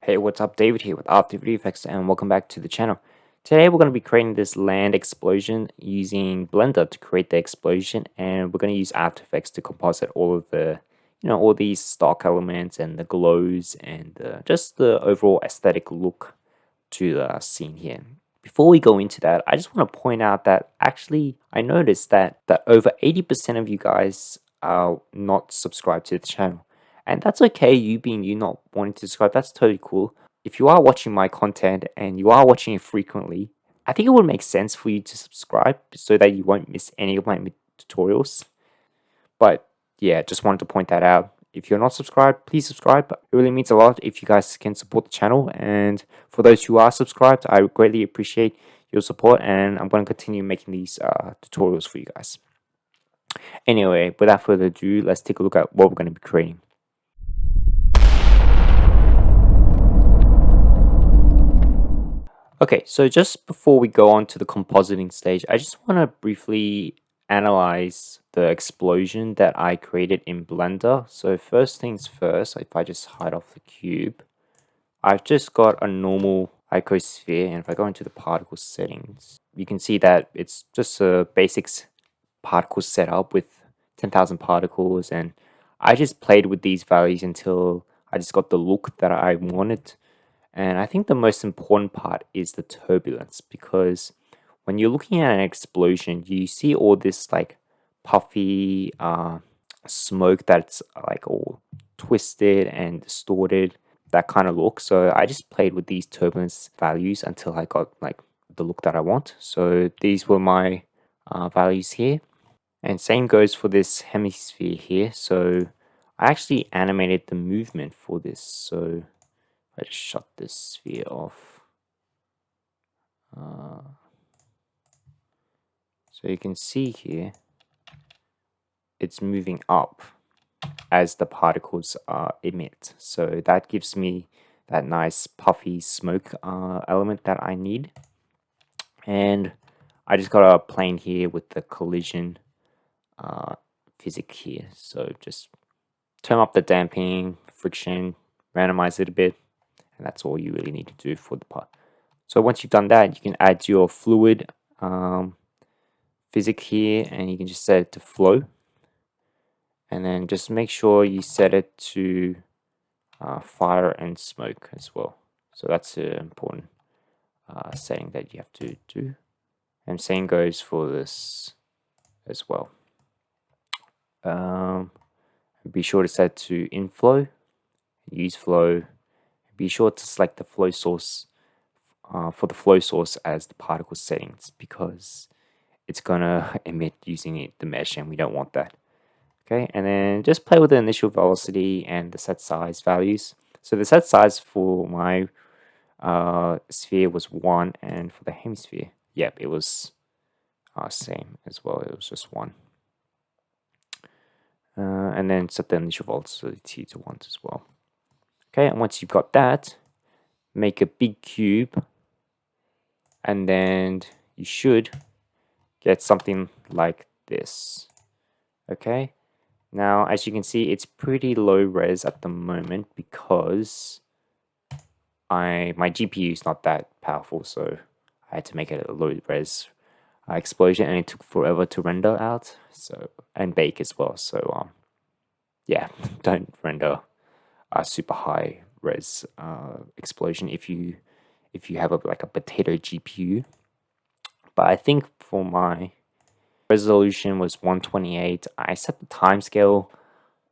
Hey, what's up? David here with After Video Effects, and welcome back to the channel. Today we're going to be creating this land explosion using Blender to create the explosion, and we're going to use After Effects to composite all of the, all these stock elements and the glows and just the overall aesthetic look to the scene here. Before we go into that, I just want to point out that actually I noticed that over 80% of you guys are not subscribed to the channel. And that's okay, you not wanting to subscribe, that's totally cool. If you are watching my content and you are watching it frequently, I think it would make sense for you to subscribe so that you won't miss any of my tutorials. But yeah, just wanted to point that out. If you're not subscribed, please subscribe. It really means a lot if you guys can support the channel. And for those who are subscribed, I greatly appreciate your support, and I'm going to continue making these tutorials for you guys. Anyway, without further ado, let's take a look at what we're going to be creating. Okay, so just before we go on to the compositing stage, I just want to briefly analyze the explosion that I created in Blender. So first things first, if I just hide off the cube, I've just got a normal icosphere, and if I go into the particle settings, you can see that it's just a basics particle setup with 10,000 particles, and I just played with these values until I just got the look that I wanted. And I think the most important part is the turbulence, because when you're looking at an explosion, you see all this like puffy smoke that's like all twisted and distorted, that kind of look. So I just played with these turbulence values until I got like the look that I want. So these were my values here. And same goes for this hemisphere here. So I actually animated the movement for this. So I just shut this sphere off. So you can see here, it's moving up as the particles emit. So that gives me that nice puffy smoke element that I need. And I just got a plane here with the collision physics here. So just turn up the damping, friction, randomize it a bit. And that's all you really need to do for the part. So once you've done that, you can add your fluid physics here, and you can just set it to flow. And then just make sure you set it to fire and smoke as well. So that's an important setting that you have to do. And same goes for this as well. Be sure to set to inflow, use flow. Be sure to select the flow source for the flow source as the particle settings, because it's gonna emit using the mesh, and we don't want that. Okay, and then just play with the initial velocity and the set size values. So the set size for my sphere was 1, and for the hemisphere, yep, it was same as well. It was just 1. And then set the initial velocity to 1 as well. Okay, and once you've got that, make a big cube, and then you should get something like this. Okay, now as you can see, it's pretty low res at the moment because my GPU is not that powerful, so I had to make it a low res explosion, and it took forever to render out, so, and bake as well. So yeah, don't render a super high res explosion if you have like a potato GPU. But I think for my resolution was 128. I set the timescale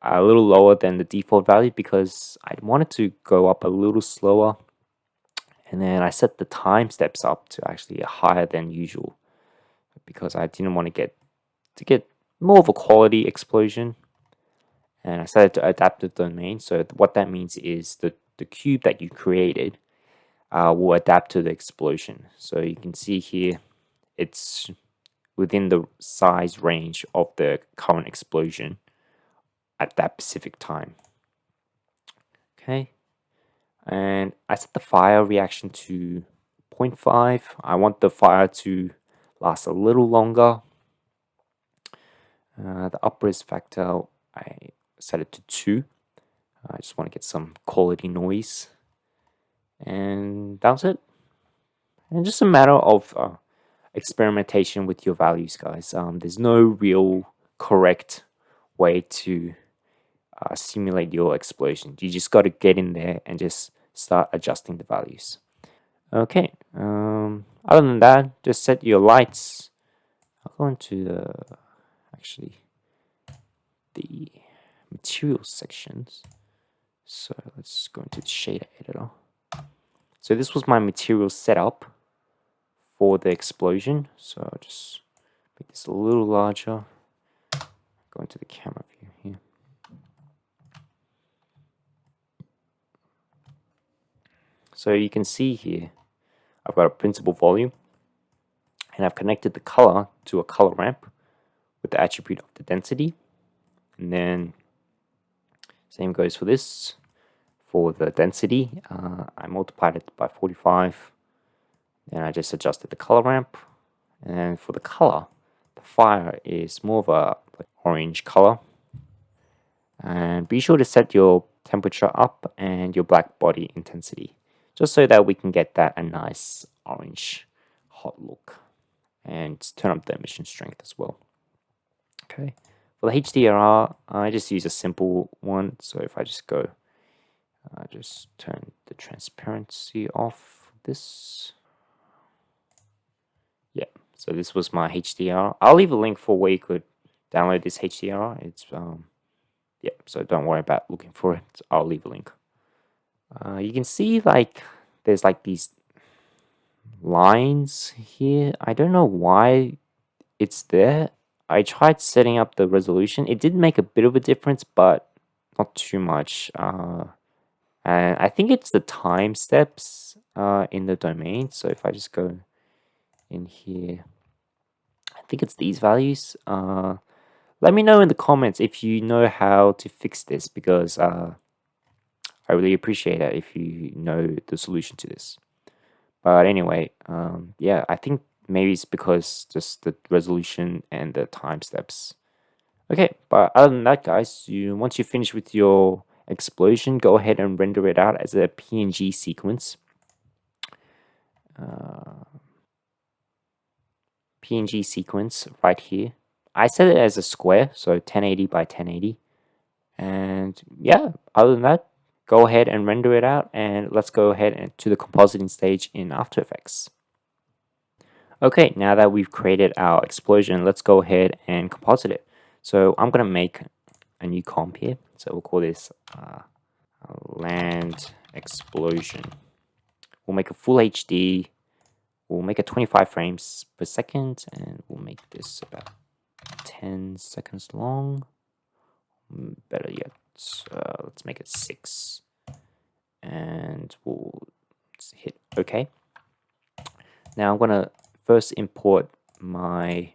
a little lower than the default value because I wanted to go up a little slower, and then I set the time steps up to actually higher than usual because I didn't want to get more of a quality explosion. And I set it to adaptive domain. So what that means is the cube that you created will adapt to the explosion. So you can see here, it's within the size range of the current explosion at that specific time. Okay, and I set the fire reaction to 0.5. I want the fire to last a little longer. The upres factor, I set it to 2. I just want to get some quality noise. And that's it. And just a matter of experimentation with your values, guys. There's no real correct way to simulate your explosion. You just got to get in there and just start adjusting the values. Okay. Other than that, just set your lights. I'll go into actually the materials sections. So let's go into the shader editor. So this was my material setup for the explosion. So I'll just make this a little larger. Go into the camera view here. So you can see here, I've got a principal volume, and I've connected the color to a color ramp with the attribute of the density. And then same goes for this. For the density, I multiplied it by 45. Then I just adjusted the color ramp. And for the color, the fire is more of a orange color. And be sure to set your temperature up and your black body intensity, just so that we can get that a nice orange hot look. And turn up the emission strength as well. Okay. For the HDR, I just use a simple one. So if I just go, just turn the transparency off. This. Yeah. So this was my HDR. I'll leave a link for where you could download this HDR. It's yeah. So don't worry about looking for it. I'll leave a link. You can see like there's like these lines here. I don't know why it's there. I tried setting up the resolution. It did make a bit of a difference, but not too much. And I think it's the time steps in the domain. So if I just go in here, I think it's these values. Let me know in the comments if you know how to fix this, because I really appreciate it if you know the solution to this. But anyway, yeah, I think maybe it's because just the resolution and the time steps. Okay, but other than that, guys, once you finish with your explosion, go ahead and render it out as a PNG sequence. PNG sequence right here. I set it as a square, so 1080 by 1080. And yeah, other than that, go ahead and render it out, and let's go ahead and to the compositing stage in After Effects. Okay, now that we've created our explosion, let's go ahead and composite it. So I'm gonna make a new comp here. So we'll call this land explosion. We'll make a full HD. We'll make it 25 frames per second, and we'll make this about 10 seconds long. Better yet, let's make it 6. And we'll hit OK. Now I'm gonna first import my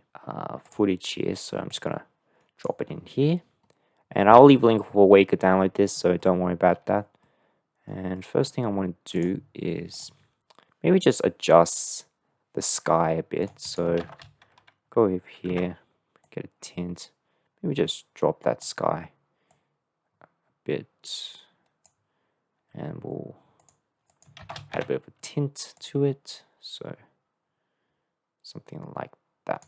footage here, so I'm just gonna drop it in here, and I'll leave a link for where you could download this, so don't worry about that. And first thing I want to do is maybe just adjust the sky a bit. So go over here, get a tint, maybe just drop that sky a bit, and we'll add a bit of a tint to it. So something like that.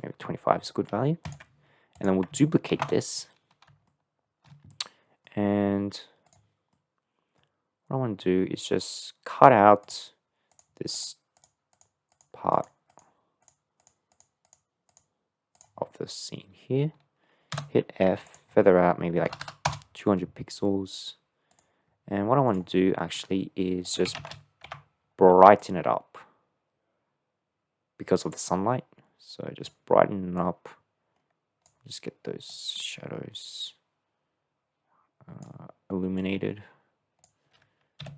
Maybe 25 is a good value. And then we'll duplicate this. And what I want to do is just cut out this part of the scene here. Hit F, feather out maybe like 200 pixels. And what I want to do actually is just brighten it up because of the sunlight. So just brighten it up. Just get those shadows illuminated.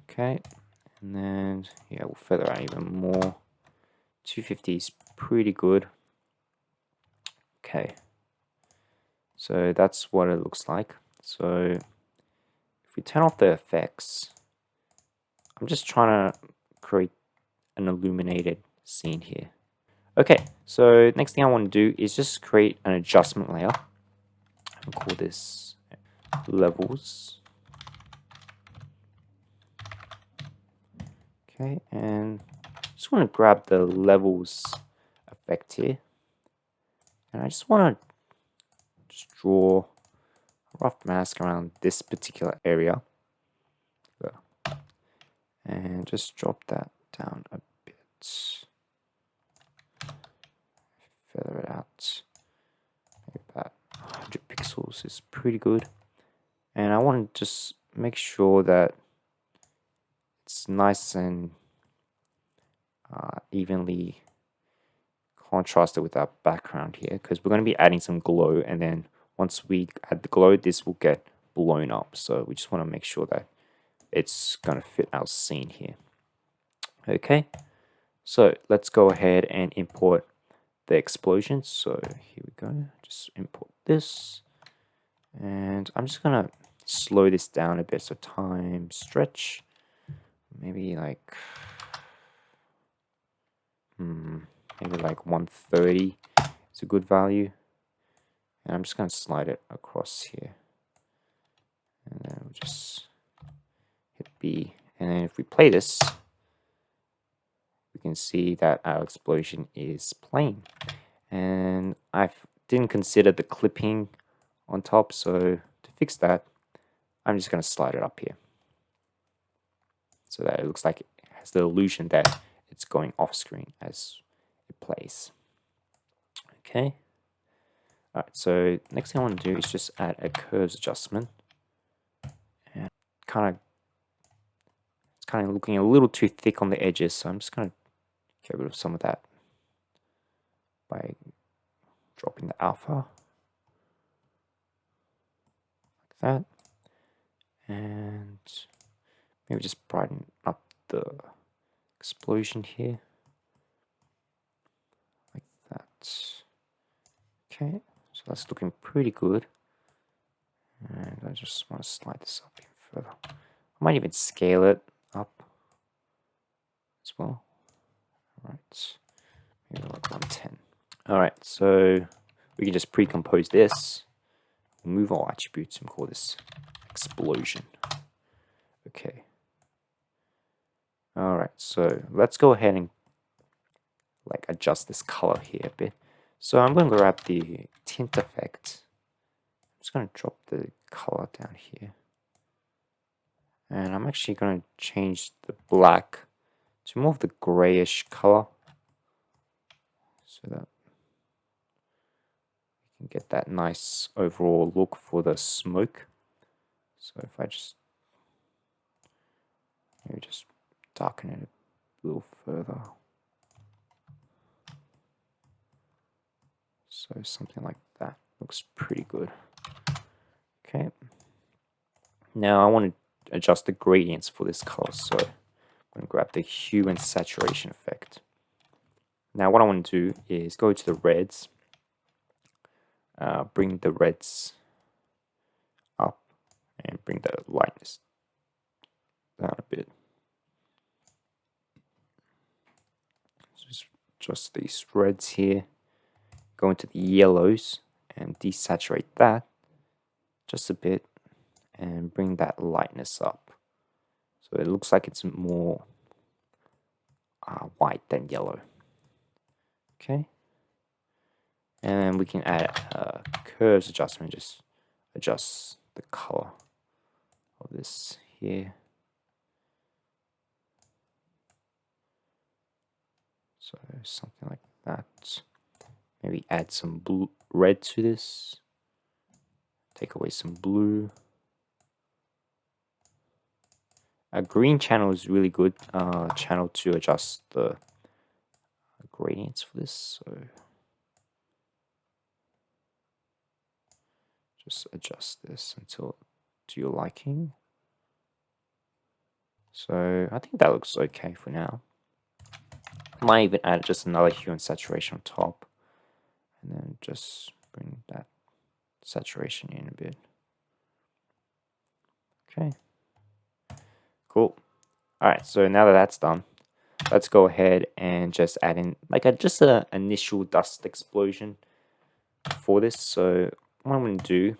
Okay, and then yeah, we'll feather out even more. 250 is pretty good. Okay, so that's what it looks like. So if we turn off the effects, I'm just trying to create an illuminated scene here. Okay, so next thing I want to do is just create an adjustment layer. I'll call this levels. Okay, and just want to grab the levels effect here, and I just want to just draw a rough mask around this particular area, and just drop that down a bit, feather it out. Maybe about 100 pixels is pretty good, and I want to just make sure that it's nice and evenly contrasted with our background here, because we're going to be adding some glow, and then once we add the glow, this will get blown up. So we just want to make sure that it's going to fit our scene here. Okay, so let's go ahead and import the explosion. So here we go, just import this, and I'm just going to slow this down a bit. So time stretch, maybe like maybe like 130 is a good value. And I'm just going to slide it across here. And then we'll just hit B. And then if we play this, we can see that our explosion is playing. And I didn't consider the clipping on top, so to fix that, I'm just going to slide it up here, so that it looks like it has the illusion that it's going off screen as it plays. Okay. Alright, so next thing I want to do is just add a curves adjustment. And it's kind of looking a little too thick on the edges, so I'm just going to get rid of some of that by dropping the alpha like that, and maybe just brighten up the explosion here like that. Okay, so that's looking pretty good, and I just want to slide this up even further. I might even scale it up as well. Alright, maybe like 110. Alright, so we can just pre-compose this, remove all attributes, and call this explosion. Okay. Alright, so let's go ahead and like adjust this color here a bit. So I'm going to grab the tint effect. I'm just going to drop the color down here. And I'm actually going to change the black to more of the grayish color, so that we can get that nice overall look for the smoke. So if I just maybe just darken it a little further. So something like that looks pretty good. Okay. Now I want to adjust the gradients for this color, so I'm going to grab the hue and saturation effect. Now what I want to do is go to the reds, bring the reds up, and bring the lightness down a bit. So just adjust these reds here, go into the yellows and desaturate that just a bit, and bring that lightness up, so it looks like it's more white than yellow. Okay, and we can add a curves adjustment, just adjust the color of this here. So something like that. Maybe add some blue, red to this. Take away some blue. A green channel is really good channel to adjust the gradients for this. So just adjust this until to your liking. So I think that looks okay for now. I might even add just another hue and saturation on top, and then just bring that saturation in a bit. Okay, cool. Alright, so now that that's done, let's go ahead and just add in like just an initial dust explosion for this. So what I'm going to do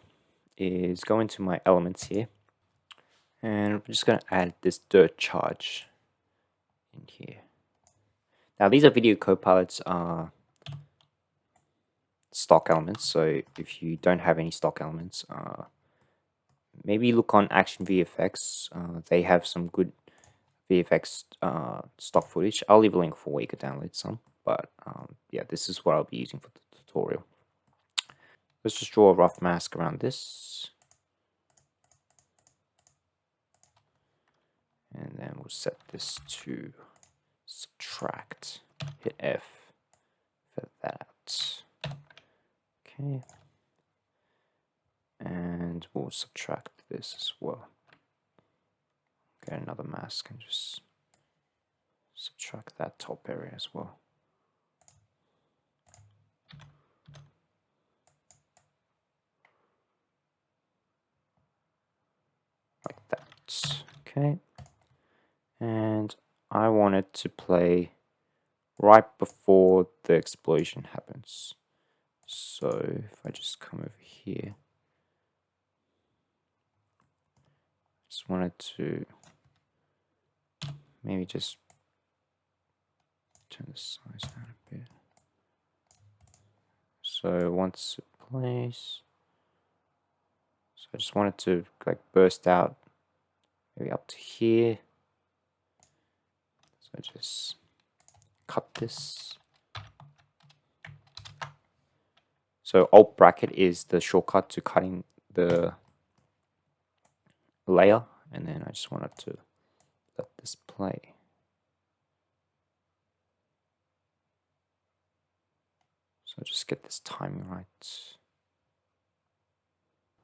is go into my elements here, and I'm just going to add this dirt charge in here. Now these are Video Copilot's stock elements. So if you don't have any stock elements, maybe look on Action VFX. They have some good VFX stock footage. I'll leave a link for where you could download some. But yeah, this is what I'll be using for the tutorial. Let's just draw a rough mask around this. And then we'll set this to subtract. Hit F, for that. Okay. And we'll subtract this as well. Get another mask and just subtract that top area as well. Like that. Okay. And I want it to play right before the explosion happens. So if I just come over here, just wanted to maybe just turn the size down a bit. So once it plays, so I just wanted to like burst out maybe up to here. So just cut this. So Alt bracket is the shortcut to cutting the layer, and then I just wanted to let this play. So just get this timing right.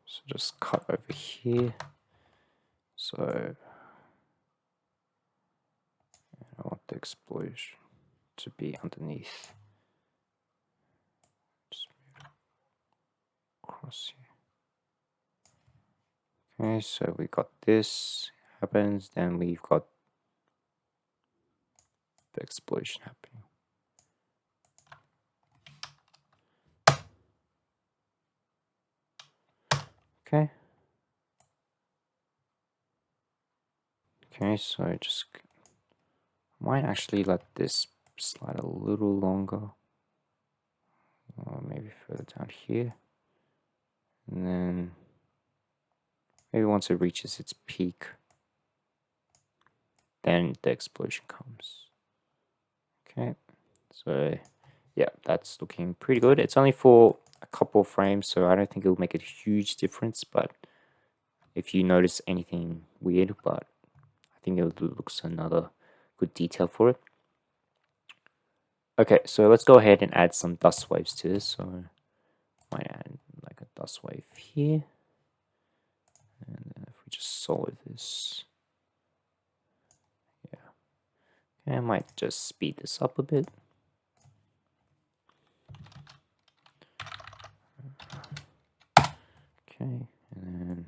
So just cut over here. So I want the explosion to be underneath. Just move across here. Okay, so we got this happens, then we've got the explosion happening. Okay. Okay, so I just might actually let this slide a little longer. Or maybe further down here. And then maybe once it reaches its peak, then the explosion comes. Okay, so yeah, that's looking pretty good. It's only for a couple of frames, so I don't think it'll make a huge difference, but if you notice anything weird, but I think it looks another good detail for it. Okay, so let's go ahead and add some dust waves to this. So I might add like a dust wave here. And then if we just solid this, yeah. Okay, I might just speed this up a bit. Okay, and then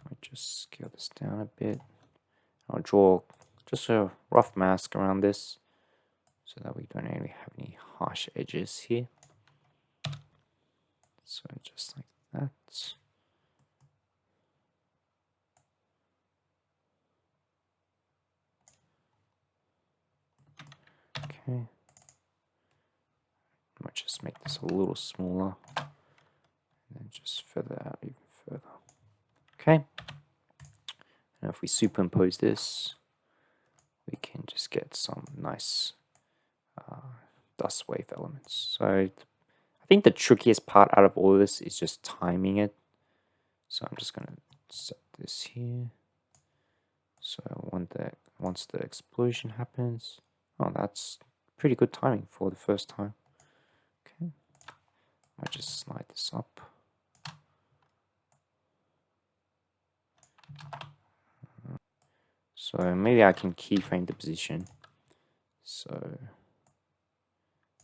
I just scale this down a bit. I'll draw just a rough mask around this so that we don't really have any harsh edges here. So just like that. Okay. I might just make this a little smaller and then just feather out even further. Okay. And if we superimpose this, we can just get some nice dust wave elements. So I think the trickiest part out of all of this is just timing it. So I'm just going to set this here. So once the explosion happens, oh, that's pretty good timing for the first time. Okay, I just slide this up. So maybe I can keyframe the position. So it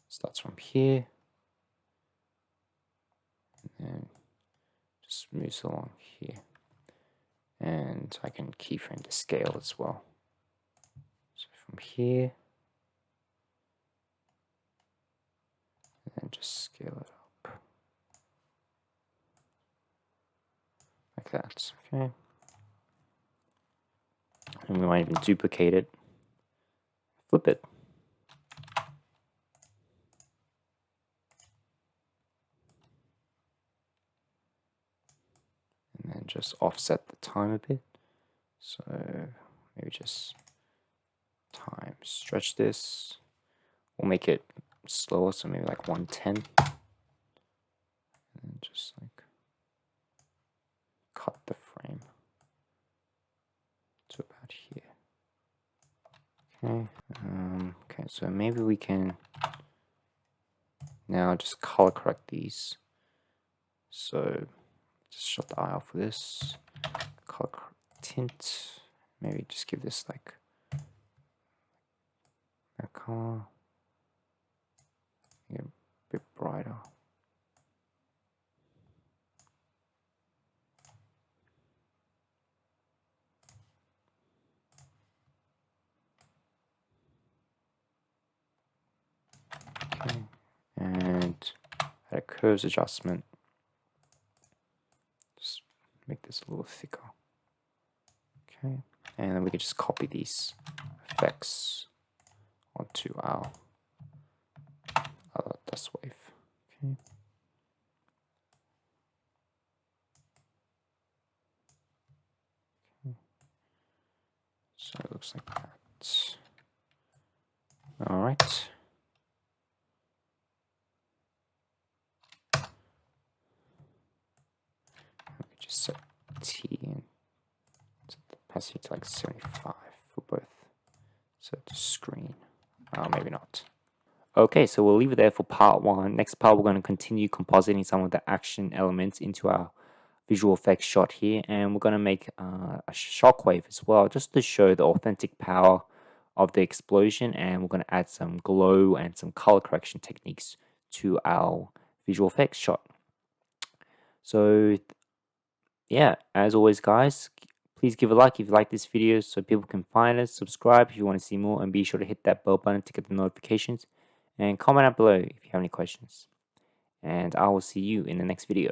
starts from here and then just moves along here. And I can keyframe the scale as well. So from here, and then just scale it up. Like that, okay. And we might even duplicate it. flip it. And then just offset the time a bit. So maybe just time stretch this. We'll make it slower, so maybe like 110. And just like cut the frame to about here. Okay. Okay, so maybe we can now just color correct these. So just shut the eye off for this. Color tint. Maybe just give this like a color. Make it a bit brighter. Okay. And add a curves adjustment. Just make this a little thicker. Okay. And then we can just copy these effects onto our other dust wave. Okay. So it looks like that. All right. Let me just set T and set the opacity to like 75 for both. Set the screen. Oh, maybe not. Okay, so we'll leave it there for part 1. Next part, we're going to continue compositing some of the action elements into our visual effects shot here, and we're going to make a shockwave as well, just to show the authentic power of the explosion, and we're going to add some glow and some color correction techniques to our visual effects shot. So yeah, as always guys, please give a like if you like this video so people can find us, subscribe if you want to see more, and be sure to hit that bell button to get the notifications, and comment down below if you have any questions. And I will see you in the next video.